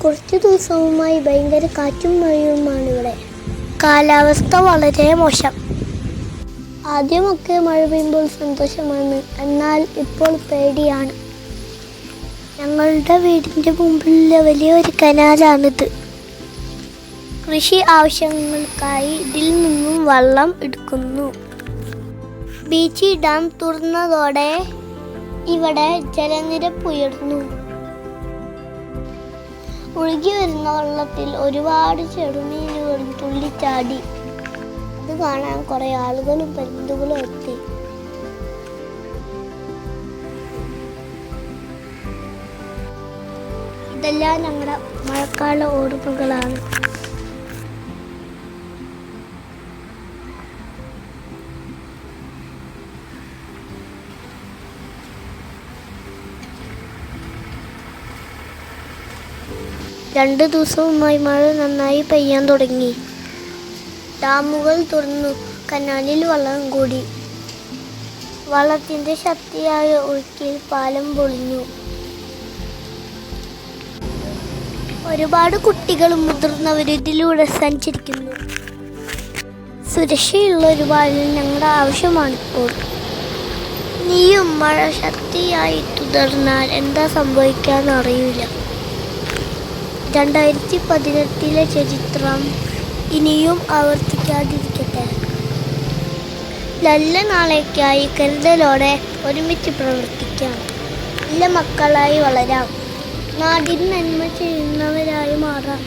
കുറച്ച് ദിവസവുമായി ഭയങ്കര കാറ്റും മഴയുമാണ് ഇവിടെ. കാലാവസ്ഥ വളരെ മോശം. ആദ്യമൊക്കെ മഴ പെയ്യുമ്പോൾ സന്തോഷമാണ്, എന്നാൽ ഇപ്പോൾ പേടിയാണ്. ഞങ്ങളുടെ വീടിൻ്റെ മുമ്പിലുള്ള വലിയൊരു കനാലാണിത്. കൃഷി ആവശ്യങ്ങൾക്കായി ഇതിൽ നിന്നും വെള്ളം എടുക്കുന്നു. ബീച്ചി ഡാം തുറന്നതോടെ ഇവിടെ ജലനിരപ്പ് ഉയർന്നു. ഒഴുകി വരുന്ന വെള്ളത്തിൽ ഒരുപാട് ചെറുമീനുകൾ തുള്ളിച്ചാടി. അത് കാണാൻ കുറെ ആളുകളും ബന്ധുക്കളും എത്തി. ഇതെല്ലാം ഞങ്ങളുടെ മഴക്കാല ഓർമ്മകളാണ്. രണ്ട് ദിവസവുമായി മഴ നന്നായി പെയ്യാൻ തുടങ്ങി. ഡാമുകൾ തുറന്നു, കനാലിൽ വെള്ളം കൂടി. വെള്ളത്തിൻ്റെ ശക്തിയായ ഒഴുക്കിൽ പാലം പൊളിഞ്ഞു. ഒരുപാട് കുട്ടികളും മുതിർന്നവരും ഇതിലൂടെ സഞ്ചരിക്കുന്നു. സുരക്ഷയുള്ള ഒരു പാലം ഞങ്ങളുടെ ആവശ്യമാണിപ്പോൾ. ഇനിയും മഴ ശക്തിയായി തുടർന്നാൽ എന്താ സംഭവിക്കാന്ന് അറിയില്ല. 2018 ചരിത്രം ഇനിയും ആവർത്തിക്കാതിരിക്കട്ടെ. നല്ല നാളേക്കായി കരുതലോടെ ഒരുമിച്ച് പ്രവർത്തിക്കാം. നല്ല മക്കളായി വളരാം. നാടിന് നന്മ ചെയ്യുന്നവരായി മാറാം.